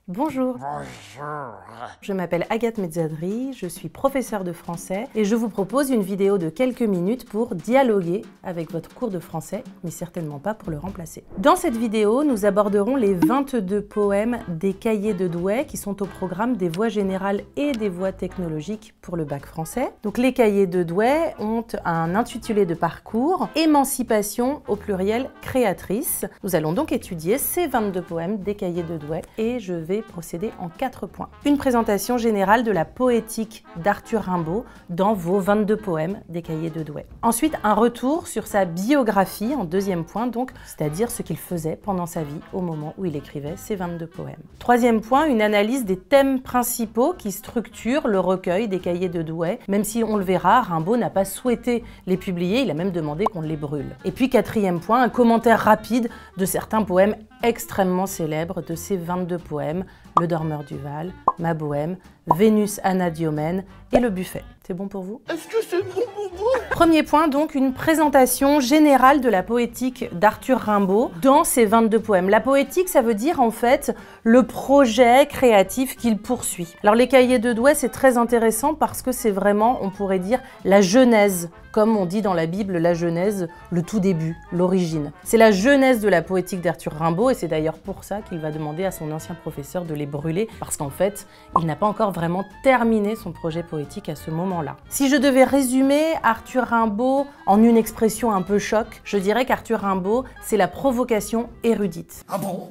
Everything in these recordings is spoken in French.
Bonjour. Bonjour. Je m'appelle Agathe Mezzadri, je suis professeure de français et je vous propose une vidéo de quelques minutes pour dialoguer avec votre cours de français, mais certainement pas pour le remplacer. Dans cette vidéo, nous aborderons les 22 poèmes des cahiers de Douai qui sont au programme des voies générales et des voies technologiques pour le bac français. Donc les cahiers de Douai ont un intitulé de parcours, Émancipation au pluriel créatrice. Nous allons donc étudier ces 22 poèmes des cahiers de Douai et je vais procéder en 4 points. Une présentation générale de la poétique d'Arthur Rimbaud dans vos 22 poèmes des cahiers de Douai. Ensuite, un retour sur sa biographie en deuxième point, donc, c'est-à-dire ce qu'il faisait pendant sa vie au moment où il écrivait ces 22 poèmes. Troisième point, une analyse des thèmes principaux qui structurent le recueil des cahiers de Douai. Même si on le verra, Rimbaud n'a pas souhaité les publier, il a même demandé qu'on les brûle. Et puis quatrième point, un commentaire rapide de certains poèmes extrêmement célèbres de ces 22 poèmes, Le Dormeur du Val, Ma Bohème, Vénus Anadyomène et Le Buffet. C'est bon pour vous? Est-ce que c'est bon pour vous? Premier point, donc, une présentation générale de la poétique d'Arthur Rimbaud dans ces 22 poèmes. La poétique, ça veut dire en fait le projet créatif qu'il poursuit. Alors les cahiers de Douai, c'est très intéressant parce que c'est vraiment, on pourrait dire, la genèse, comme on dit dans la Bible, la genèse, le tout début, l'origine. C'est la genèse de la poétique d'Arthur Rimbaud et c'est d'ailleurs pour ça qu'il va demander à son ancien professeur de les brûler parce qu'en fait, il n'a pas encore vraiment terminé son projet poétique à ce moment-là. Si je devais résumer Arthur Rimbaud en une expression un peu choc, je dirais qu'Arthur Rimbaud, c'est la provocation érudite. Ah bon?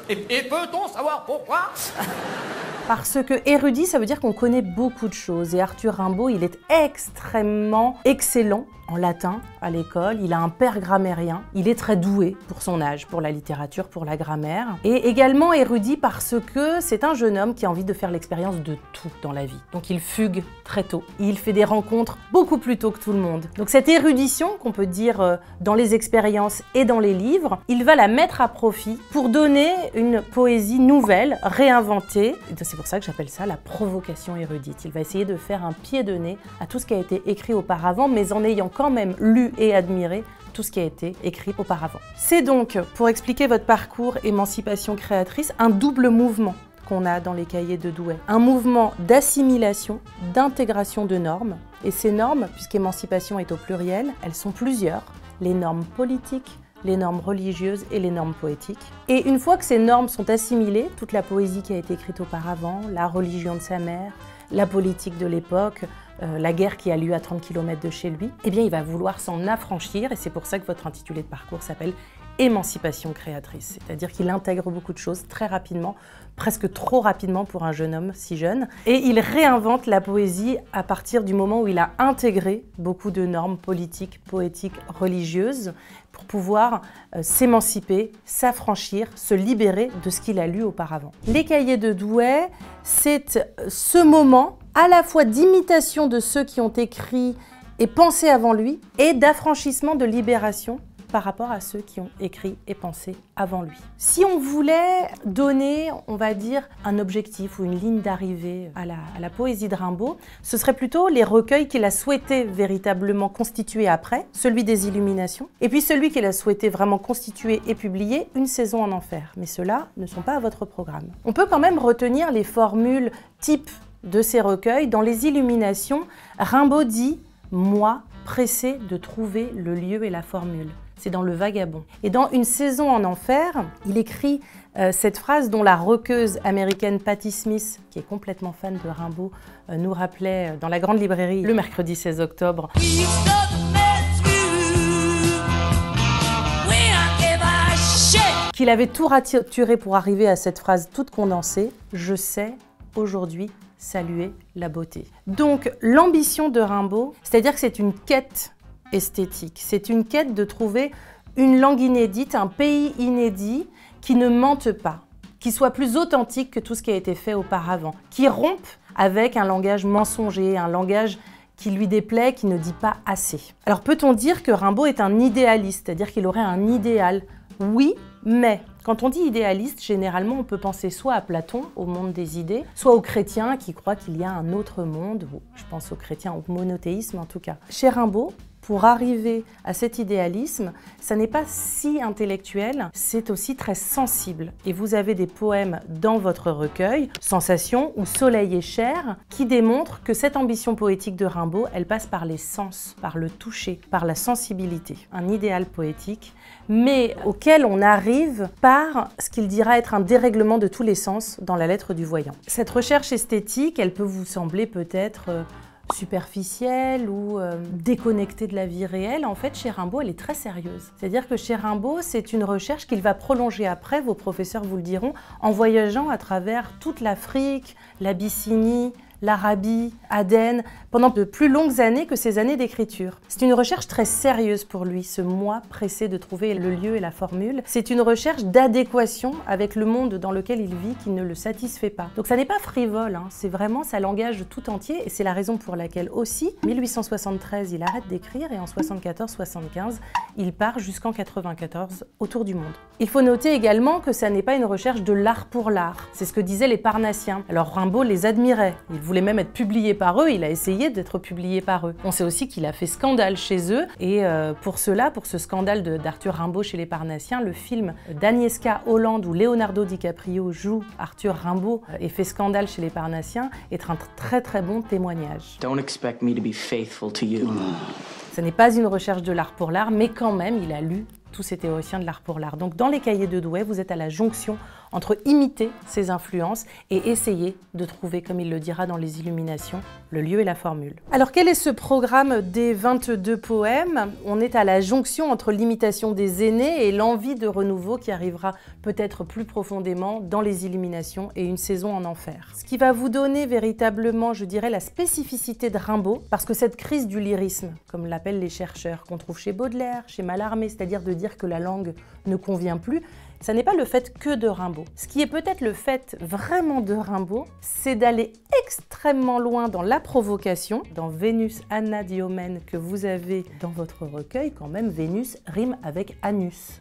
Et peut-on savoir pourquoi? Parce que érudit, ça veut dire qu'on connaît beaucoup de choses. Et Arthur Rimbaud, il est extrêmement excellent en latin à l'école. Il a un père grammairien. Il est très doué pour son âge, pour la littérature, pour la grammaire. Et également érudit parce que c'est un jeune homme qui a envie de faire l'expérience de tout dans la vie. Donc il fugue très tôt. Il fait des rencontres beaucoup plus tôt que tout le monde. Donc cette érudition qu'on peut dire dans les expériences et dans les livres, il va la mettre à profit pour donner une poésie nouvelle, réinventée. C'est pour ça que j'appelle ça la provocation érudite. Il va essayer de faire un pied de nez à tout ce qui a été écrit auparavant, mais en ayant quand même lu et admiré tout ce qui a été écrit auparavant. C'est donc, pour expliquer votre parcours émancipation créatrice, un double mouvement qu'on a dans les cahiers de Douai. Un mouvement d'assimilation, d'intégration de normes. Et ces normes, puisqu'émancipation est au pluriel, elles sont plusieurs. Les normes politiques, les normes religieuses et les normes poétiques. Et une fois que ces normes sont assimilées, toute la poésie qui a été écrite auparavant, la religion de sa mère, la politique de l'époque, la guerre qui a lieu à 30 km de chez lui, eh bien il va vouloir s'en affranchir et c'est pour ça que votre intitulé de parcours s'appelle Émancipation créatrice. C'est-à-dire qu'il intègre beaucoup de choses très rapidement, presque trop rapidement pour un jeune homme si jeune. Et il réinvente la poésie à partir du moment où il a intégré beaucoup de normes politiques, poétiques, religieuses pour pouvoir s'émanciper, s'affranchir, se libérer de ce qu'il a lu auparavant. Les cahiers de Douai, c'est ce moment à la fois d'imitation de ceux qui ont écrit et pensé avant lui et d'affranchissement, de libération par rapport à ceux qui ont écrit et pensé avant lui. Si on voulait donner, on va dire, un objectif ou une ligne d'arrivée à la poésie de Rimbaud, ce serait plutôt les recueils qu'il a souhaité véritablement constituer après, celui des Illuminations, et puis celui qu'il a souhaité vraiment constituer et publier, Une saison en enfer. Mais ceux-là ne sont pas à votre programme. On peut quand même retenir les formules types de ces recueils. Dans les Illuminations, Rimbaud dit « moi, pressé de trouver le lieu et la formule ». C'est dans Le Vagabond. Et dans Une saison en enfer, il écrit cette phrase dont la rockeuse américaine Patti Smith, qui est complètement fan de Rimbaud, nous rappelait dans la grande librairie le mercredi 16 octobre. Qu'il avait tout raturé pour arriver à cette phrase toute condensée. Je sais aujourd'hui saluer la beauté. Donc l'ambition de Rimbaud, c'est-à-dire que c'est une quête esthétique. C'est une quête de trouver une langue inédite, un pays inédit qui ne mente pas, qui soit plus authentique que tout ce qui a été fait auparavant, qui rompe avec un langage mensonger, un langage qui lui déplaît, qui ne dit pas assez. Alors peut-on dire que Rimbaud est un idéaliste, c'est-à-dire qu'il aurait un idéal? Oui, mais quand on dit idéaliste, généralement on peut penser soit à Platon, au monde des idées, soit aux chrétiens qui croient qu'il y a un autre monde, je pense aux chrétiens, au monothéisme en tout cas. Chez Rimbaud, pour arriver à cet idéalisme, ça n'est pas si intellectuel, c'est aussi très sensible. Et vous avez des poèmes dans votre recueil, Sensations ou Soleil et chair, qui démontrent que cette ambition poétique de Rimbaud, elle passe par les sens, par le toucher, par la sensibilité. Un idéal poétique, mais auquel on arrive par ce qu'il dira être un dérèglement de tous les sens dans la lettre du voyant. Cette recherche esthétique, elle peut vous sembler peut-être superficielle ou déconnectée de la vie réelle. En fait, chez Rimbaud, elle est très sérieuse. C'est-à-dire que chez Rimbaud, c'est une recherche qu'il va prolonger après, vos professeurs vous le diront, en voyageant à travers toute l'Afrique, l'Abyssinie, l'Arabie, Aden, pendant de plus longues années que ces années d'écriture. C'est une recherche très sérieuse pour lui, ce mois pressé de trouver le lieu et la formule. C'est une recherche d'adéquation avec le monde dans lequel il vit qui ne le satisfait pas. Donc ça n'est pas frivole, hein. C'est vraiment, ça l'engage tout entier et c'est la raison pour laquelle aussi, 1873, il arrête d'écrire et en 74-75, il part jusqu'en 94 autour du monde. Il faut noter également que ça n'est pas une recherche de l'art pour l'art. C'est ce que disaient les Parnassiens. Alors Rimbaud les admirait. Il voulait même être publié par eux, il a essayé d'être publié par eux. On sait aussi qu'il a fait scandale chez eux et pour cela, pour ce scandale d'Arthur Rimbaud chez les Parnassiens, le film d'Agnieszka Holland où Leonardo DiCaprio joue Arthur Rimbaud et fait scandale chez les Parnassiens est un très très bon témoignage. Don't expect me to be faithful to you. Ce n'est pas une recherche de l'art pour l'art, mais quand même, il a lu tous ces théoriciens de l'art pour l'art. Donc dans les cahiers de Douai, vous êtes à la jonction entre imiter ces influences et essayer de trouver, comme il le dira dans les Illuminations, le lieu et la formule. Alors quel est ce programme des 22 poèmes? On est à la jonction entre l'imitation des aînés et l'envie de renouveau qui arrivera peut-être plus profondément dans les Illuminations et une saison en enfer. Ce qui va vous donner véritablement, je dirais, la spécificité de Rimbaud, parce que cette crise du lyrisme, comme l'appellent les chercheurs, qu'on trouve chez Baudelaire, chez Mallarmé, c'est-à-dire de dire que la langue ne convient plus, ça n'est pas le fait que de Rimbaud. Ce qui est peut-être le fait vraiment de Rimbaud, c'est d'aller extrêmement loin dans la provocation. Dans Vénus Anadyomène que vous avez dans votre recueil, quand même, Vénus rime avec anus.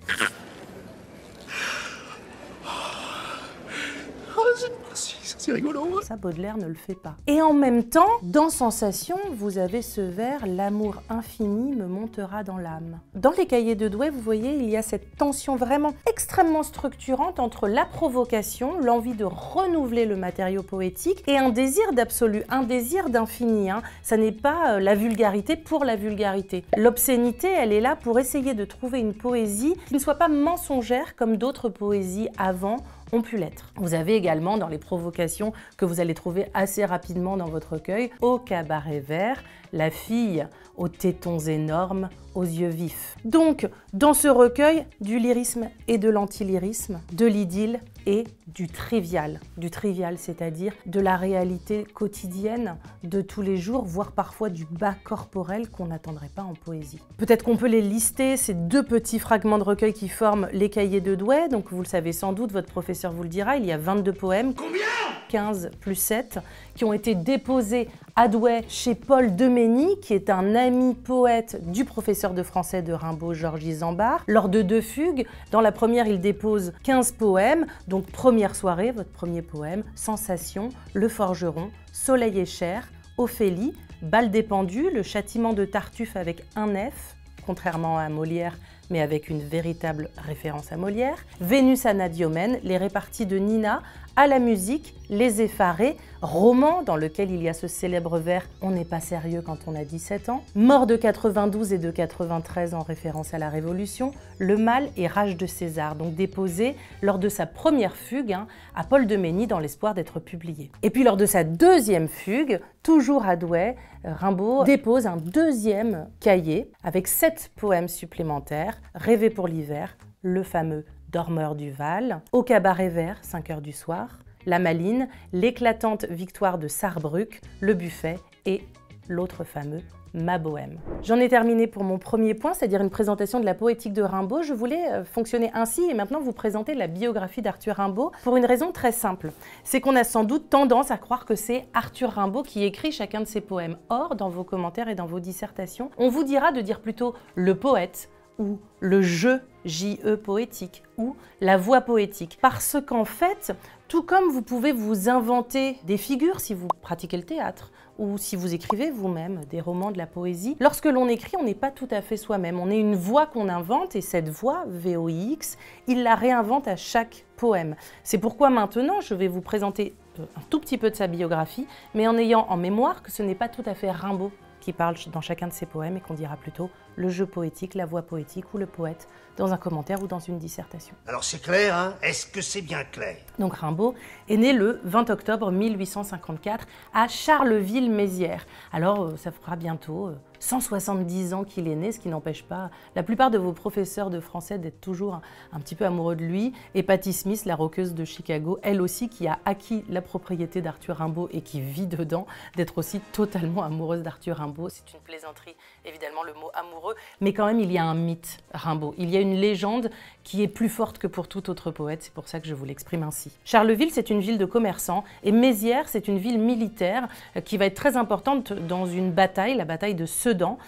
C'est rigolo. Ça, Baudelaire ne le fait pas. Et en même temps, dans Sensation, vous avez ce vers « L'amour infini me montera dans l'âme ». Dans les cahiers de Douai, vous voyez, il y a cette tension vraiment extrêmement structurante entre la provocation, l'envie de renouveler le matériau poétique et un désir d'absolu, un désir d'infini. Hein. Ça n'est pas la vulgarité pour la vulgarité. L'obscénité, elle est là pour essayer de trouver une poésie qui ne soit pas mensongère comme d'autres poésies avant ont pu l'être. Vous avez également dans les provocations que vous allez trouver assez rapidement dans votre recueil, au cabaret vert, la fille aux tétons énormes, aux yeux vifs. Donc, dans ce recueil, du lyrisme et de l'antilyrisme, de l'idylle et du trivial. Du trivial, c'est-à-dire de la réalité quotidienne de tous les jours, voire parfois du bas corporel qu'on n'attendrait pas en poésie. Peut-être qu'on peut les lister, ces deux petits fragments de recueil qui forment les cahiers de Douai. Donc, vous le savez sans doute, votre professeur vous le dira, il y a 22 poèmes. Combien ? 15 plus 7, qui ont été déposés à Douai chez Paul Demény, qui est un ami poète du professeur de français de Rimbaud, Georges Isambard, lors de 2 fugues. Dans la première, il dépose 15 poèmes, donc première soirée, votre premier poème, Sensation, Le Forgeron, Soleil et chair, Ophélie, Bal des pendus, le châtiment de Tartuffe avec un F, contrairement à Molière, mais avec une véritable référence à Molière, Vénus Anadyomène, les réparties de Nina, à la musique, Les Effarés, roman dans lequel il y a ce célèbre vers « On n'est pas sérieux quand on a 17 ans », Mort de 92 et de 93 en référence à la Révolution, Le Mal et Rage de César, donc déposé lors de sa première fugue à Paul Demény dans l'espoir d'être publié. Et puis lors de sa deuxième fugue, toujours à Douai, Rimbaud dépose un deuxième cahier avec 7 poèmes supplémentaires, Rêver pour l'hiver, le fameux Dormeur du Val, Au cabaret vert, 5 heures du soir, La Maline, l'éclatante victoire de Sarrebruck, Le Buffet et l'autre fameux Ma Bohème. J'en ai terminé pour mon premier point, c'est-à-dire une présentation de la poétique de Rimbaud. Je voulais fonctionner ainsi et maintenant vous présenter la biographie d'Arthur Rimbaud pour une raison très simple. C'est qu'on a sans doute tendance à croire que c'est Arthur Rimbaud qui écrit chacun de ses poèmes. Or, dans vos commentaires et dans vos dissertations, on vous dira de dire plutôt le poète ou le jeu, J-E poétique, ou la voix poétique. Parce qu'en fait, Tout comme vous pouvez vous inventer des figures si vous pratiquez le théâtre ou si vous écrivez vous-même des romans, de la poésie. Lorsque l'on écrit, on n'est pas tout à fait soi-même. On est une voix qu'on invente et cette voix, VOIX, il la réinvente à chaque poème. C'est pourquoi maintenant, je vais vous présenter un tout petit peu de sa biographie, mais en ayant en mémoire que ce n'est pas tout à fait Rimbaud qui parle dans chacun de ses poèmes et qu'on dira plutôt le jeu poétique, la voix poétique ou le poète dans un commentaire ou dans une dissertation. Alors c'est clair, hein? Est-ce que c'est bien clair? Donc Rimbaud est né le 20 octobre 1854 à Charleville-Mézières. Alors ça fera bientôt 170 ans qu'il est né, ce qui n'empêche pas la plupart de vos professeurs de français d'être toujours un petit peu amoureux de lui. Et Patti Smith, la rockeuse de Chicago, elle aussi qui a acquis la propriété d'Arthur Rimbaud et qui vit dedans, d'être aussi totalement amoureuse d'Arthur Rimbaud. C'est une plaisanterie, évidemment, le mot amoureux, mais quand même il y a un mythe Rimbaud. Il y a une légende qui est plus forte que pour tout autre poète, c'est pour ça que je vous l'exprime ainsi. Charleville, c'est une ville de commerçants et Mézières, c'est une ville militaire qui va être très importante dans une bataille, la bataille de Sedan,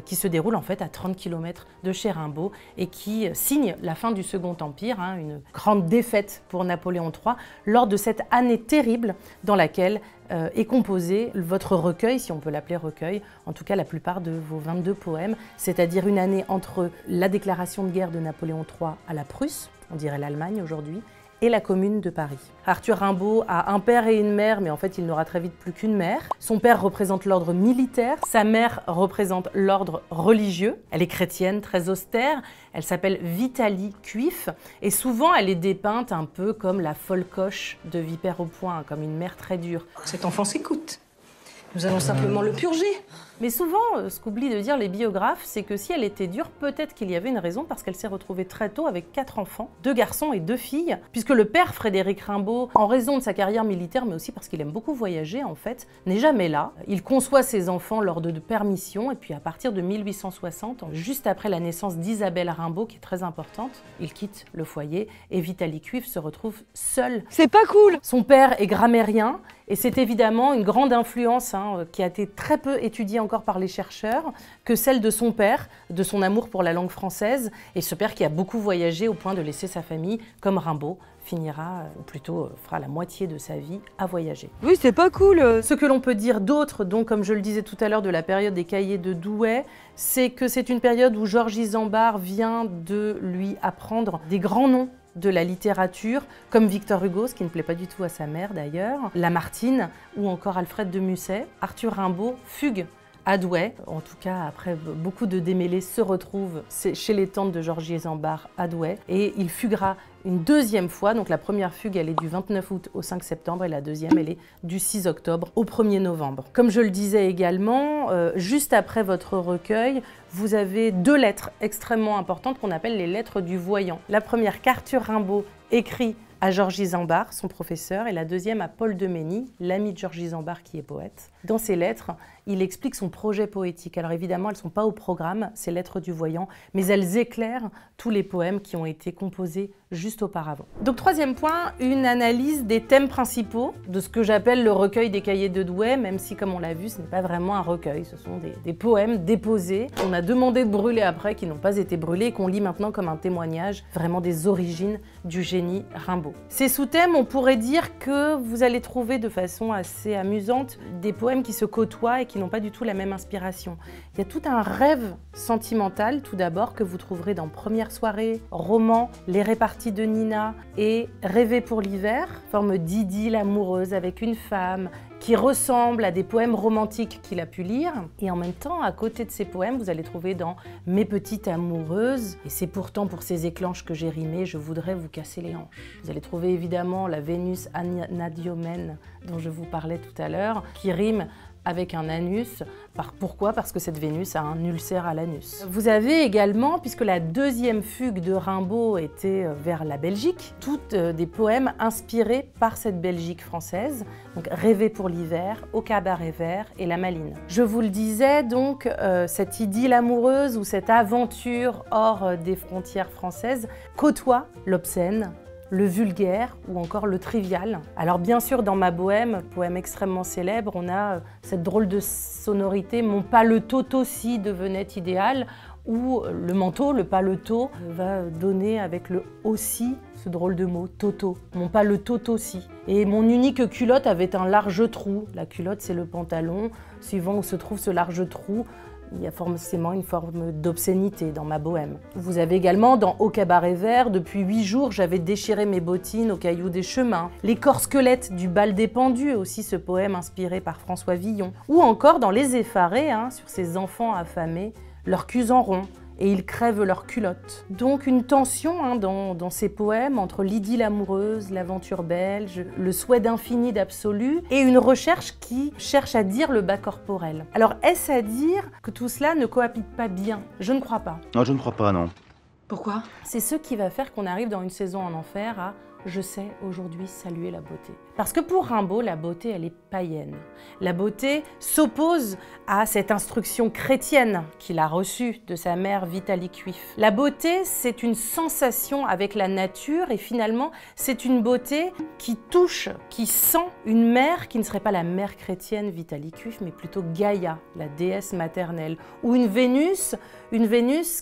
qui se déroule en fait à 30 km de chez Rimbaud et qui signe la fin du Second Empire, une grande défaite pour Napoléon III, lors de cette année terrible dans laquelle est composé votre recueil, si on peut l'appeler recueil, en tout cas la plupart de vos 22 poèmes, c'est-à-dire une année entre la déclaration de guerre de Napoléon III à la Prusse, on dirait l'Allemagne aujourd'hui, et la Commune de Paris. Arthur Rimbaud a un père et une mère, mais en fait il n'aura très vite plus qu'une mère. Son père représente l'ordre militaire, sa mère représente l'ordre religieux. Elle est chrétienne, très austère, elle s'appelle Vitalie Cuif, et souvent elle est dépeinte un peu comme la folle coche de Vipère au Point, comme une mère très dure. Cet enfant s'écoute. Nous allons simplement le purger. Mais souvent, ce qu'oublient de dire les biographes, c'est que si elle était dure, peut-être qu'il y avait une raison, parce qu'elle s'est retrouvée très tôt avec 4 enfants, 2 garçons et 2 filles, puisque le père Frédéric Rimbaud, en raison de sa carrière militaire, mais aussi parce qu'il aime beaucoup voyager en fait, n'est jamais là. Il conçoit ses enfants lors de permissions, et puis à partir de 1860, juste après la naissance d'Isabelle Rimbaud, qui est très importante, il quitte le foyer, et Vitalie Cuif se retrouve seule. C'est pas cool! Son père est grammairien, et c'est évidemment une grande influence qui a été très peu étudiée encore par les chercheurs, que celle de son père, de son amour pour la langue française, et ce père qui a beaucoup voyagé au point de laisser sa famille, comme Rimbaud, finira, ou plutôt fera la moitié de sa vie à voyager. Oui, c'est pas cool! Ce que l'on peut dire d'autre, donc comme je le disais tout à l'heure de la période des cahiers de Douai, c'est que c'est une période où Georges Isambard vient de lui apprendre des grands noms de la littérature, comme Victor Hugo, ce qui ne plaît pas du tout à sa mère d'ailleurs, Lamartine ou encore Alfred de Musset. Arthur Rimbaud fugue à Douai, en tout cas après beaucoup de démêlés se retrouvent chez les tantes de Georges Isambard à Douai, et il fuguera une deuxième fois. Donc la première fugue, elle est du 29 août au 5 septembre et la deuxième, elle est du 6 octobre au 1er novembre. Comme je le disais également, juste après votre recueil, vous avez 2 lettres extrêmement importantes qu'on appelle les lettres du voyant. La première qu'Arthur Rimbaud écrit à Georges Isambard, son professeur, et la deuxième à Paul de Mény, l'ami de Georges Isambard qui est poète. Dans ces lettres, il explique son projet poétique. Alors évidemment, elles ne sont pas au programme, ces lettres du voyant, mais elles éclairent tous les poèmes qui ont été composés juste auparavant. Donc troisième point, une analyse des thèmes principaux de ce que j'appelle le recueil des cahiers de Douai, même si, comme on l'a vu, ce n'est pas vraiment un recueil, ce sont des poèmes déposés qu'on a demandé de brûler après, qui n'ont pas été brûlés, et qu'on lit maintenant comme un témoignage vraiment des origines du génie Rimbaud. Ces sous-thèmes, on pourrait dire que vous allez trouver de façon assez amusante des poèmes qui se côtoient et qui n'ont pas du tout la même inspiration. Il y a tout un rêve sentimental, tout d'abord, que vous trouverez dans Première soirée, Roman, Les réparties de Nina et Rêver pour l'hiver, forme d'idylle amoureuse avec une femme qui ressemble à des poèmes romantiques qu'il a pu lire. Et en même temps, à côté de ces poèmes, vous allez trouver dans Mes petites amoureuses, et c'est pourtant pour ces éclanches que j'ai rimé, je voudrais vous casser les hanches. Vous allez trouver évidemment la Vénus anadyomène dont je vous parlais tout à l'heure, qui rime avec un anus. Pourquoi? Parce que cette Vénus a un ulcère à l'anus. Vous avez également, puisque la deuxième fugue de Rimbaud était vers la Belgique, toutes des poèmes inspirés par cette Belgique française, donc Rêver pour l'hiver, Au cabaret vert et La Maline. Je vous le disais donc, cette idylle amoureuse ou cette aventure hors des frontières françaises côtoie l'obscène, le vulgaire ou encore le trivial. Alors bien sûr, dans Ma Bohème, poème extrêmement célèbre, on a cette drôle de sonorité « Mon paletot aussi devenait idéal ». où le manteau, le paletot, va donner avec le aussi, ce drôle de mot, toto. Mon paletot aussi. Et mon unique culotte avait un large trou. La culotte, c'est le pantalon. Suivant où se trouve ce large trou, il y a forcément une forme d'obscénité dans ma bohème. Vous avez également dans Au cabaret vert, depuis 8 jours, j'avais déchiré mes bottines aux cailloux des chemins. Les corps squelettes du bal des pendus, aussi ce poème inspiré par François Villon. Ou encore dans Les effarés, sur ces enfants affamés, leurs culs en rond. Et ils crèvent leurs culottes. Donc une tension dans ces poèmes entre l'idylle amoureuse, l'aventure belge, le souhait d'infini d'absolu et une recherche qui cherche à dire le bas corporel. Alors est-ce à dire que tout cela ne cohabite pas bien? Je ne crois pas. Non, je ne crois pas, non. Pourquoi? C'est ce qui va faire qu'on arrive dans une saison en enfer à « je sais aujourd'hui saluer la beauté ». Parce que pour Rimbaud, la beauté, elle est païenne. La beauté s'oppose à cette instruction chrétienne qu'il a reçue de sa mère Vitalie Cuif. La beauté, c'est une sensation avec la nature et finalement, c'est une beauté qui touche, qui sent une mère qui ne serait pas la mère chrétienne Vitalie Cuif, mais plutôt Gaïa, la déesse maternelle. Ou une Vénus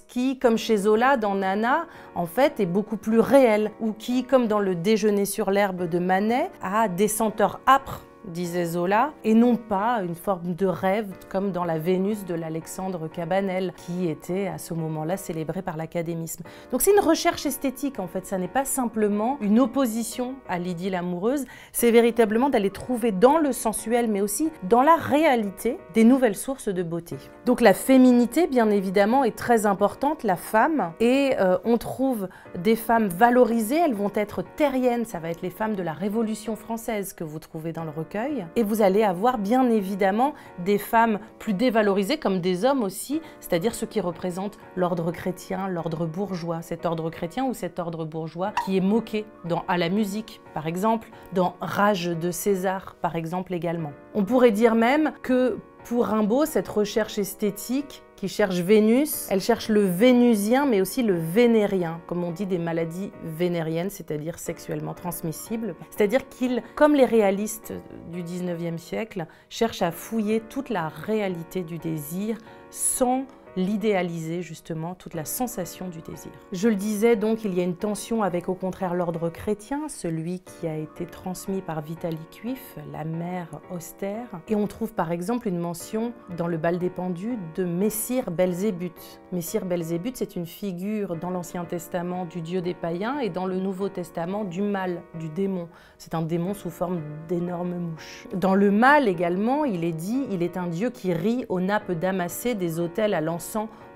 qui, comme chez Zola dans Nana, en fait, est beaucoup plus réelle. Ou qui, comme dans Le Déjeuner sur l'herbe de Manet, a des senteurs âpres, disait Zola, et non pas une forme de rêve comme dans la Vénus de l'Alexandre Cabanel, qui était à ce moment-là célébrée par l'académisme. Donc c'est une recherche esthétique en fait, ça n'est pas simplement une opposition à l'idylle amoureuse, c'est véritablement d'aller trouver dans le sensuel, mais aussi dans la réalité, des nouvelles sources de beauté. Donc la féminité, bien évidemment, est très importante, la femme, et on trouve des femmes valorisées, elles vont être terriennes, ça va être les femmes de la Révolution française que vous trouvez dans le recueil. Et vous allez avoir bien évidemment des femmes plus dévalorisées comme des hommes aussi, c'est-à-dire ceux qui représentent l'ordre chrétien, l'ordre bourgeois, cet ordre chrétien ou cet ordre bourgeois qui est moqué à la musique par exemple, dans Rage de César par exemple également. On pourrait dire même que pour Rimbaud, cette recherche esthétique qui cherche Vénus, elle cherche le vénusien mais aussi le vénérien, comme on dit des maladies vénériennes, c'est-à-dire sexuellement transmissibles. C'est-à-dire qu'il, comme les réalistes du 19e siècle, cherche à fouiller toute la réalité du désir sans l'idéaliser justement, toute la sensation du désir. Je le disais donc, il y a une tension avec au contraire l'ordre chrétien, celui qui a été transmis par Vitalie Cuif, la mère austère. Et on trouve par exemple une mention dans le bal des pendus de Messire Belzébuth. Messire Belzébuth, c'est une figure dans l'Ancien Testament du dieu des païens et dans le Nouveau Testament du mal, du démon. C'est un démon sous forme d'énormes mouches. Dans le mal également, il est dit, il est un dieu qui rit aux nappes damassées des autels à l'encens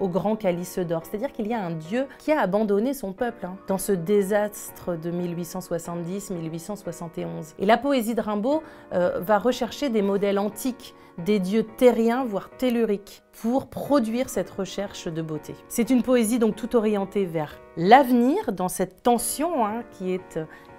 au grand calice d'or. C'est-à-dire qu'il y a un dieu qui a abandonné son peuple dans ce désastre de 1870-1871. Et la poésie de Rimbaud va rechercher des modèles antiques, des dieux terriens, voire telluriques, pour produire cette recherche de beauté. C'est une poésie donc tout orientée vers l'avenir, dans cette tension qui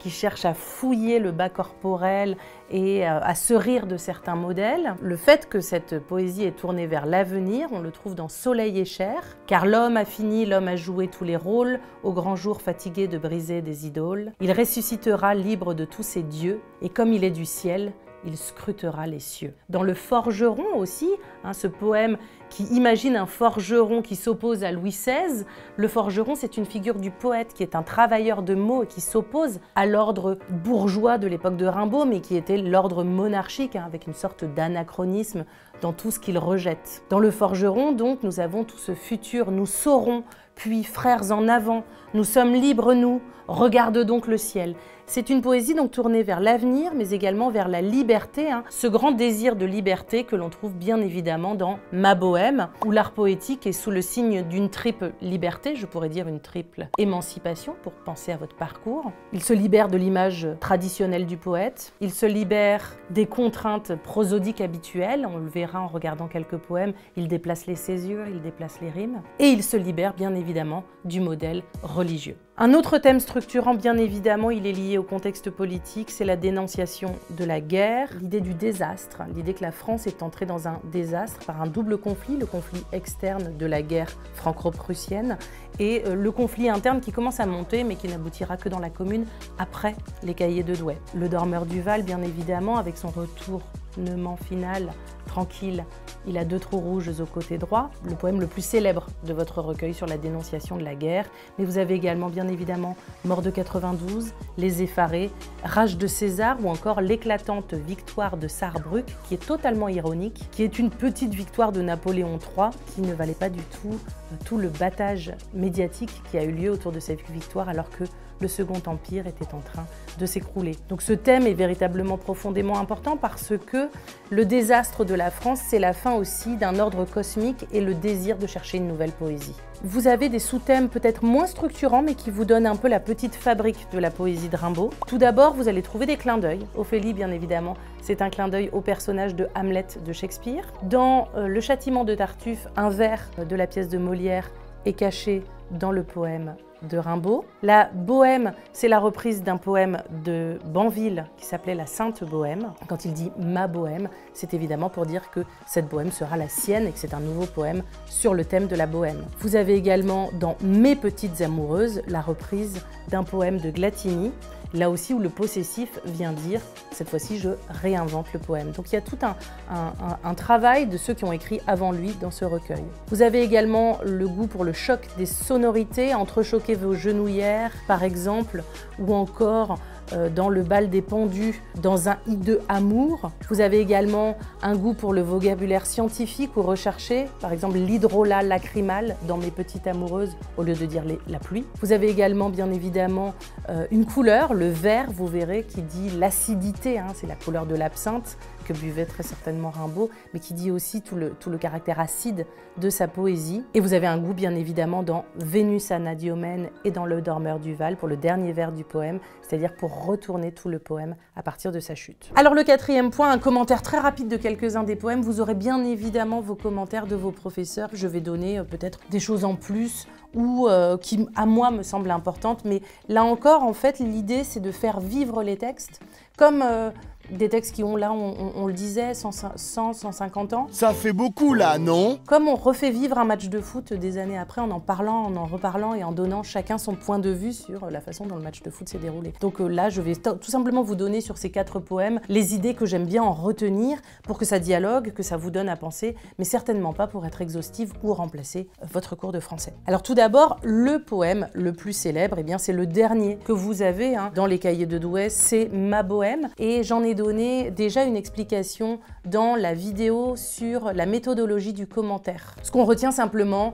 cherche à fouiller le bas corporel et à se rire de certains modèles. Le fait que cette poésie est tournée vers l'avenir, on le trouve dans Soleil et chair, car l'homme a fini, l'homme a joué tous les rôles, au grand jour fatigué de briser des idoles. Il ressuscitera libre de tous ses dieux, et comme il est du ciel, il scrutera les cieux. Dans Le Forgeron aussi, ce poème qui imagine un forgeron qui s'oppose à Louis XVI, le forgeron c'est une figure du poète qui est un travailleur de mots et qui s'oppose à l'ordre bourgeois de l'époque de Rimbaud, mais qui était l'ordre monarchique, avec une sorte d'anachronisme dans tout ce qu'il rejette. Dans Le Forgeron, donc, nous avons tout ce futur, nous saurons, puis frères en avant, nous sommes libres nous, regarde donc le ciel. C'est une poésie donc tournée vers l'avenir, mais également vers la liberté, ce grand désir de liberté que l'on trouve bien évidemment dans Ma Bohème, où l'art poétique est sous le signe d'une triple liberté, je pourrais dire une triple émancipation pour penser à votre parcours. Il se libère de l'image traditionnelle du poète, il se libère des contraintes prosodiques habituelles, on le verra en regardant quelques poèmes, il déplace les césures, il déplace les rimes, et il se libère bien évidemment du modèle religieux. Un autre thème structurant, bien évidemment, il est lié au contexte politique, c'est la dénonciation de la guerre, l'idée du désastre, l'idée que la France est entrée dans un désastre par un double conflit, le conflit externe de la guerre franco-prussienne et le conflit interne qui commence à monter mais qui n'aboutira que dans la Commune après les cahiers de Douai. Le Dormeur du Val, bien évidemment, avec son retournement final tranquille, il a 2 trous rouges au côté droit, le poème le plus célèbre de votre recueil sur la dénonciation de la guerre. Mais vous avez également, bien évidemment, Mort de 92, Les Effarés, Rage de César ou encore l'éclatante victoire de Sarrebruck, qui est totalement ironique, qui est une petite victoire de Napoléon III qui ne valait pas du tout le battage médiatique qui a eu lieu autour de cette victoire alors que le Second Empire était en train de s'écrouler. Donc ce thème est véritablement profondément important parce que le désastre de la France, c'est la fin aussi d'un ordre cosmique et le désir de chercher une nouvelle poésie. Vous avez des sous-thèmes peut-être moins structurants mais qui vous donnent un peu la petite fabrique de la poésie de Rimbaud. Tout d'abord, vous allez trouver des clins d'œil. Ophélie, bien évidemment, c'est un clin d'œil au personnage de Hamlet de Shakespeare. Dans Le Châtiment de Tartuffe, un vers de la pièce de Molière est caché dans le poème de Rimbaud. La Bohème, c'est la reprise d'un poème de Banville qui s'appelait La Sainte Bohème. Quand il dit « ma bohème », c'est évidemment pour dire que cette bohème sera la sienne et que c'est un nouveau poème sur le thème de la bohème. Vous avez également dans Mes petites amoureuses la reprise d'un poème de Glatini, là aussi où le possessif vient dire « cette fois-ci je réinvente le poème ». Donc il y a tout un travail de ceux qui ont écrit avant lui dans ce recueil. Vous avez également le goût pour le choc des sonorités, entrechoquer vos genouillères par exemple, ou encore dans Le bal des pendus, dans un hideux amour. Vous avez également un goût pour le vocabulaire scientifique ou recherché, par exemple l'hydrolat lacrymal dans Mes petites amoureuses, au lieu de dire la pluie. Vous avez également bien évidemment une couleur, le vert, vous verrez, qui dit l'acidité, hein, c'est la couleur de l'absinthe que buvait très certainement Rimbaud, mais qui dit aussi tout le caractère acide de sa poésie. Et vous avez un goût bien évidemment dans Vénus Anadyomène et dans Le dormeur du Val pour le dernier vers du poème, c'est-à-dire pour retourner tout le poème à partir de sa chute. Alors le 4e point, un commentaire très rapide de quelques-uns des poèmes. Vous aurez bien évidemment vos commentaires de vos professeurs. Je vais donner peut-être des choses en plus ou qui à moi me semblent importantes, mais là encore en fait l'idée c'est de faire vivre les textes comme des textes qui ont là, on le disait, 150 ans. Ça fait beaucoup là, non? Comme on refait vivre un match de foot des années après en parlant, en reparlant et en donnant chacun son point de vue sur la façon dont le match de foot s'est déroulé. Donc là, je vais tout simplement vous donner sur ces 4 poèmes les idées que j'aime bien en retenir pour que ça dialogue, que ça vous donne à penser, mais certainement pas pour être exhaustive ou remplacer votre cours de français. Alors tout d'abord, le poème le plus célèbre, eh bien c'est le dernier que vous avez dans les cahiers de Douai, c'est Ma Bohème, et j'en ai donné déjà une explication dans la vidéo sur la méthodologie du commentaire. Ce qu'on retient simplement,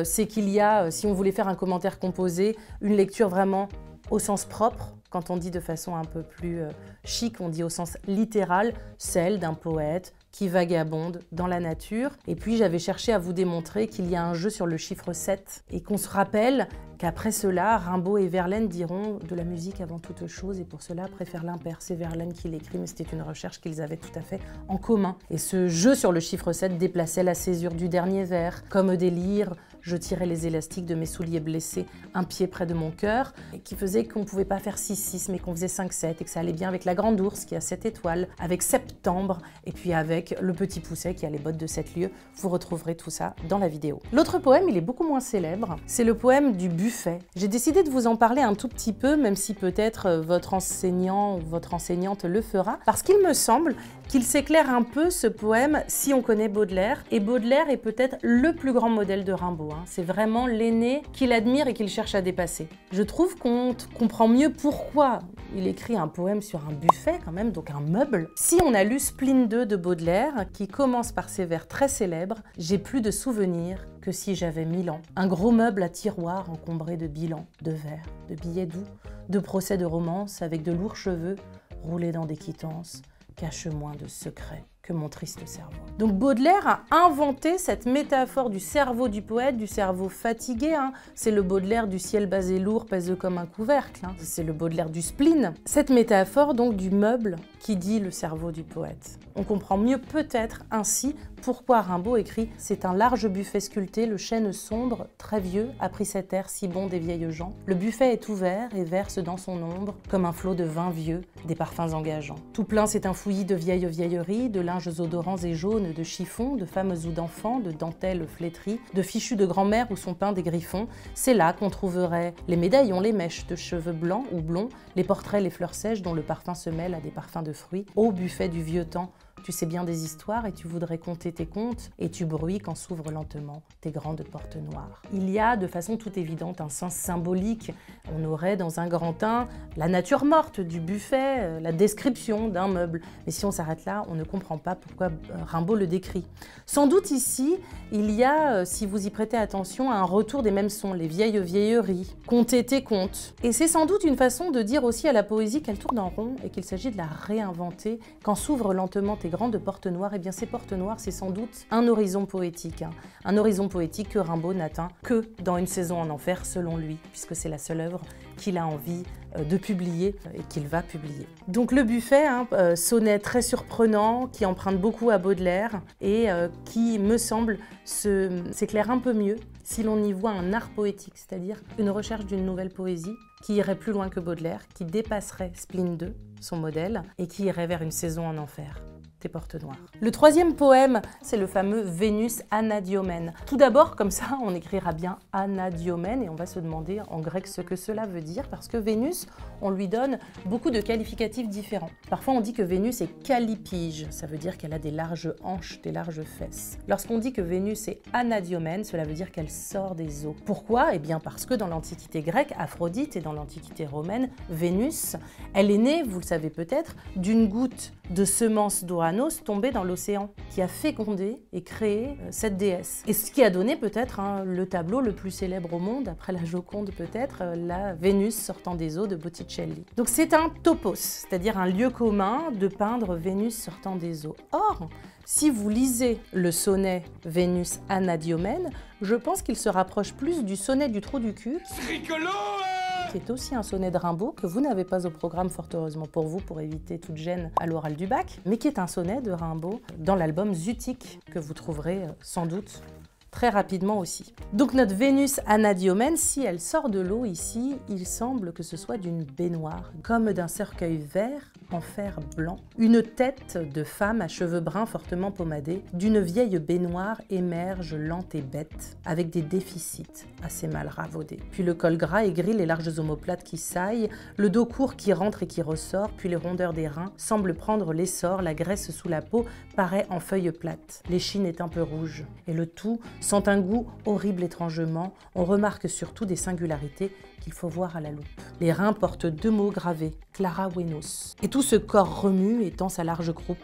c'est qu'il y a, si on voulait faire un commentaire composé, une lecture vraiment au sens propre. Quand on dit de façon un peu plus chic, on dit au sens littéral, celle d'un poète qui vagabonde dans la nature. Et puis j'avais cherché à vous démontrer qu'il y a un jeu sur le chiffre 7 et qu'on se rappelle qu'après cela, Rimbaud et Verlaine diront de la musique avant toute chose et pour cela préfèrent l'impair. C'est Verlaine qui l'écrit, mais c'était une recherche qu'ils avaient tout à fait en commun. Et ce jeu sur le chiffre 7 déplaçait la césure du dernier vers. Comme des lyres, je tirais les élastiques de mes souliers blessés, un pied près de mon cœur, et qui faisait qu'on ne pouvait pas faire 6-6, mais qu'on faisait 5-7, et que ça allait bien avec la grande ours qui a 7 étoiles, avec septembre, et puis avec le petit pousset qui a les bottes de 7 lieues. Vous retrouverez tout ça dans la vidéo. L'autre poème, il est beaucoup moins célèbre, c'est le poème du buffet. J'ai décidé de vous en parler un tout petit peu, même si peut-être votre enseignant ou votre enseignante le fera, parce qu'il me semble qu'il s'éclaire un peu ce poème si on connaît Baudelaire, et Baudelaire est peut-être le plus grand modèle de Rimbaud. C'est vraiment l'aîné qu'il admire et qu'il cherche à dépasser. Je trouve qu'on comprend mieux pourquoi il écrit un poème sur un buffet quand même, donc un meuble. Si on a lu Spleen II de Baudelaire, qui commence par ces vers très célèbres, « J'ai plus de souvenirs que si j'avais 1000 ans. Un gros meuble à tiroir encombré de bilans, de vers, de billets doux, de procès de romance avec de lourds cheveux roulés dans des quittances, cache moins de secrets que mon triste cerveau. » Donc Baudelaire a inventé cette métaphore du cerveau du poète, du cerveau fatigué. C'est le Baudelaire du ciel bas et lourd, pèseux comme un couvercle. C'est le Baudelaire du spleen. Cette métaphore donc du meuble qui dit le cerveau du poète. On comprend mieux peut-être ainsi pourquoi Rimbaud écrit « C'est un large buffet sculpté, le chêne sombre, très vieux, a pris cet air si bon des vieilles gens. Le buffet est ouvert et verse dans son ombre, comme un flot de vin vieux, des parfums engageants. Tout plein c'est un fouillis de vieilles vieilleries, de linges odorants et jaunes, de chiffons, de femmes ou d'enfants, de dentelles flétries, de fichus de grand-mère où sont peints des griffons. C'est là qu'on trouverait les médaillons, les mèches de cheveux blancs ou blonds, les portraits, les fleurs sèches dont le parfum se mêle à des parfums de fruits. Ô buffet du vieux temps, Tu sais bien des histoires et tu voudrais conter tes contes, et tu bruis quand s'ouvrent lentement tes grandes portes noires. Il y a de façon toute évidente un sens symbolique. On aurait dans un grand 1 la nature morte du buffet, la description d'un meuble. Mais si on s'arrête là, on ne comprend pas pourquoi Rimbaud le décrit. Sans doute ici, il y a, si vous y prêtez attention, un retour des mêmes sons, les vieilles vieilleries, compter tes contes. Et c'est sans doute une façon de dire aussi à la poésie qu'elle tourne en rond et qu'il s'agit de la réinventer. Quand s'ouvrent lentement tes grandes portes noires, et bien ces portes noires, c'est sans doute un horizon poétique. Un horizon poétique que Rimbaud n'atteint que dans Une saison en enfer, selon lui, puisque c'est la seule œuvre qu'il a envie de publier et qu'il va publier. Donc le buffet, sonnet très surprenant, qui emprunte beaucoup à Baudelaire et qui, me semble, s'éclaire un peu mieux si l'on y voit un art poétique, c'est-à-dire une recherche d'une nouvelle poésie qui irait plus loin que Baudelaire, qui dépasserait Spleen II, son modèle, et qui irait vers Une saison en enfer. Tes portes noires. Le troisième poème, c'est le fameux Vénus Anadiomène. Tout d'abord, comme ça, on écrira bien Anadiomène et on va se demander en grec ce que cela veut dire parce que Vénus, on lui donne beaucoup de qualificatifs différents. Parfois, on dit que Vénus est calipige, ça veut dire qu'elle a des larges hanches, des larges fesses. Lorsqu'on dit que Vénus est Anadiomène, cela veut dire qu'elle sort des eaux. Pourquoi? Eh bien parce que dans l'Antiquité grecque, Aphrodite, et dans l'Antiquité romaine, Vénus, elle est née, vous le savez peut-être, d'une goutte de semence d'Ouranos tombée dans l'océan, qui a fécondé et créé cette déesse. Et ce qui a donné peut-être le tableau le plus célèbre au monde, après la Joconde peut-être, la Vénus sortant des eaux de Botticelli. Donc c'est un topos, c'est-à-dire un lieu commun de peindre Vénus sortant des eaux. Or, si vous lisez le sonnet Vénus Anadiomène, je pense qu'il se rapproche plus du sonnet du trou du cul, qui est aussi un sonnet de Rimbaud, que vous n'avez pas au programme, fort heureusement pour vous, pour éviter toute gêne à l'oral du bac, mais qui est un sonnet de Rimbaud dans l'album Zutique, que vous trouverez sans doute très rapidement aussi. Donc notre Vénus Anadiomène, si elle sort de l'eau ici, il semble que ce soit d'une baignoire, comme d'un cercueil vert en fer blanc. Une tête de femme à cheveux bruns fortement pommadés, d'une vieille baignoire émerge lente et bête, avec des déficits assez mal ravaudés. Puis le col gras et gris, les larges omoplates qui saillent, le dos court qui rentre et qui ressort, puis les rondeurs des reins semblent prendre l'essor, la graisse sous la peau paraît en feuilles plates. L'échine est un peu rouge, et le tout sent un goût horrible étrangement. On remarque surtout des singularités qu'il faut voir à la loupe. Les reins portent 2 mots gravés, Clara Wenos. Et tout ce corps remue étend sa large croupe,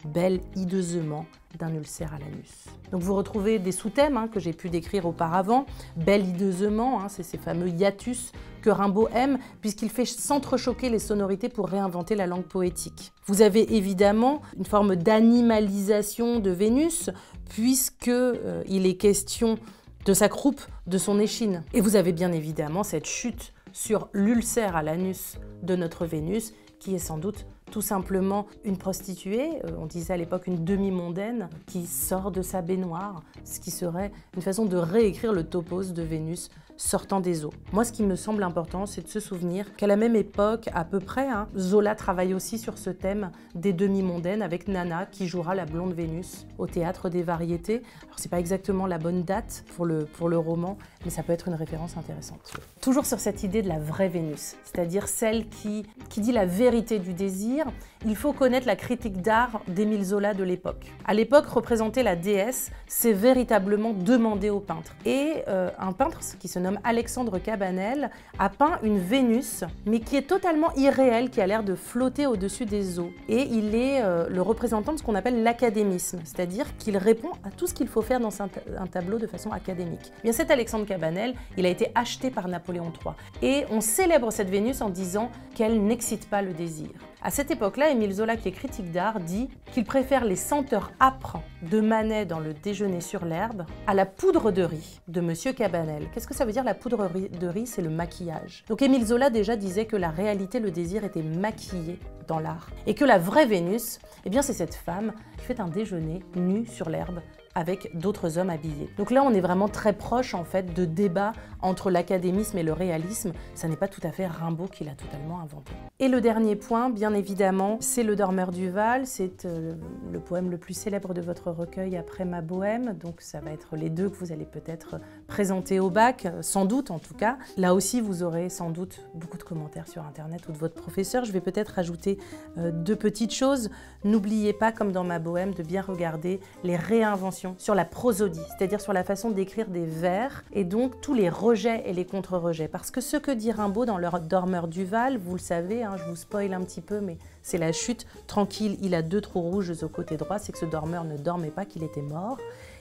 belle hideusement d'un ulcère à l'anus. Donc vous retrouvez des sous-thèmes que j'ai pu décrire auparavant. Belle hideusement, c'est ces fameux hiatus que Rimbaud aime, puisqu'il fait s'entrechoquer les sonorités pour réinventer la langue poétique. Vous avez évidemment une forme d'animalisation de Vénus, puisqu'il est question de sa croupe, de son échine. Et vous avez bien évidemment cette chute sur l'ulcère à l'anus de notre Vénus, qui est sans doute tout simplement une prostituée, on disait à l'époque une demi-mondaine, qui sort de sa baignoire, ce qui serait une façon de réécrire le topos de Vénus sortant des eaux. Moi, ce qui me semble important, c'est de se souvenir qu'à la même époque, à peu près, Zola travaille aussi sur ce thème des demi-mondaines avec Nana, qui jouera la blonde Vénus au Théâtre des Variétés. Alors, c'est pas exactement la bonne date pour le roman, mais ça peut être une référence intéressante. Toujours sur cette idée de la vraie Vénus, c'est-à-dire celle qui dit la vérité du désir, il faut connaître la critique d'art d'Émile Zola de l'époque. À l'époque, représenter la déesse, c'est véritablement demander au peintre. Et un peintre qui se nomme Alexandre Cabanel a peint une Vénus, mais qui est totalement irréelle, qui a l'air de flotter au-dessus des eaux. Et il est le représentant de ce qu'on appelle l'académisme, c'est-à-dire qu'il répond à tout ce qu'il faut faire dans un tableau de façon académique. Bien, cet Alexandre Cabanel, il a été acheté par Napoléon III. Et on célèbre cette Vénus en disant qu'elle n'excite pas le désir. À cette époque-là, Émile Zola, qui est critique d'art, dit qu'il préfère les senteurs âpres de Manet dans Le Déjeuner sur l'herbe à la poudre de riz de Monsieur Cabanel. Qu'est-ce que ça veut dire la poudre de riz? C'est le maquillage. Donc Émile Zola déjà disait que la réalité, le désir était maquillé dans l'art. Et que la vraie Vénus, eh bien c'est cette femme qui fait un déjeuner nue sur l'herbe avec d'autres hommes habillés. Donc là, on est vraiment très proche en fait de débats entre l'académisme et le réalisme. Ça n'est pas tout à fait Rimbaud qui l'a totalement inventé. Et le dernier point, bien évidemment, c'est Le Dormeur du Val. C'est le poème le plus célèbre de votre recueil après Ma Bohème. Donc ça va être les deux que vous allez peut-être présenter au bac, sans doute en tout cas. Là aussi, vous aurez sans doute beaucoup de commentaires sur Internet ou de votre professeur. Je vais peut-être ajouter deux petites choses. N'oubliez pas, comme dans Ma Bohème, de bien regarder les réinventions sur la prosodie, c'est-à-dire sur la façon d'écrire des vers et donc tous les rejets et les contre-rejets. Parce que ce que dit Rimbaud dans Le Dormeur du Val, vous le savez, je vous spoil un petit peu, mais c'est la chute. Tranquille, il a 2 trous rouges au côté droit, c'est que ce dormeur ne dormait pas, qu'il était mort.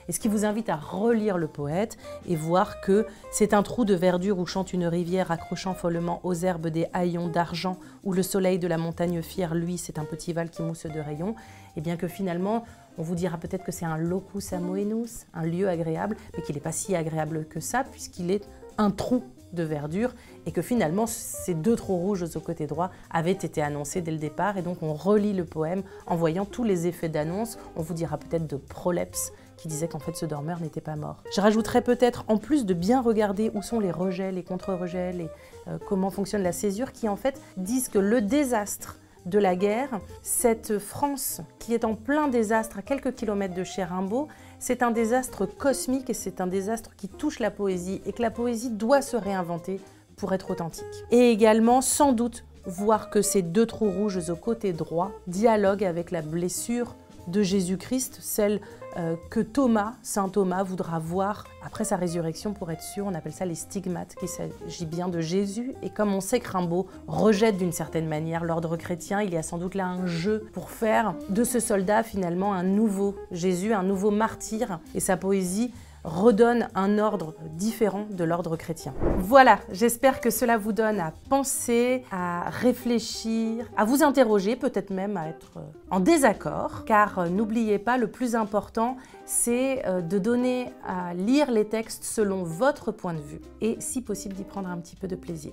Et ce qui vous invite à relire le poète et voir que c'est un trou de verdure où chante une rivière accrochant follement aux herbes des haillons d'argent, où le soleil de la montagne fière, lui, c'est un petit val qui mousse de rayons. Et bien que finalement, on vous dira peut-être que c'est un locus amoenus, un lieu agréable, mais qu'il n'est pas si agréable que ça, puisqu'il est un trou de verdure et que finalement ces 2 trous rouges au côté droit avaient été annoncés dès le départ. Et donc on relit le poème en voyant tous les effets d'annonce. On vous dira peut-être de prolepse qui disait qu'en fait ce dormeur n'était pas mort. Je rajouterais peut-être, en plus de bien regarder où sont les rejets, les contre-rejets, comment fonctionne la césure, qui en fait disent que le désastre de la guerre, cette France qui est en plein désastre à quelques kilomètres de chez Rimbaud, c'est un désastre cosmique et c'est un désastre qui touche la poésie et que la poésie doit se réinventer pour être authentique. Et également, sans doute, voir que ces 2 trous rouges au côté droit dialoguent avec la blessure de Jésus-Christ, celle que Thomas, saint Thomas, voudra voir après sa résurrection pour être sûr. On appelle ça les stigmates, qu'il s'agit bien de Jésus. Et comme on sait que Rimbaud rejette d'une certaine manière l'ordre chrétien, il y a sans doute là un jeu pour faire de ce soldat finalement un nouveau Jésus, un nouveau martyr. Et sa poésie redonne un ordre différent de l'ordre chrétien. Voilà, j'espère que cela vous donne à penser, à réfléchir, à vous interroger, peut-être même à être en désaccord, car n'oubliez pas, le plus important, c'est de donner à lire les textes selon votre point de vue et si possible d'y prendre un petit peu de plaisir.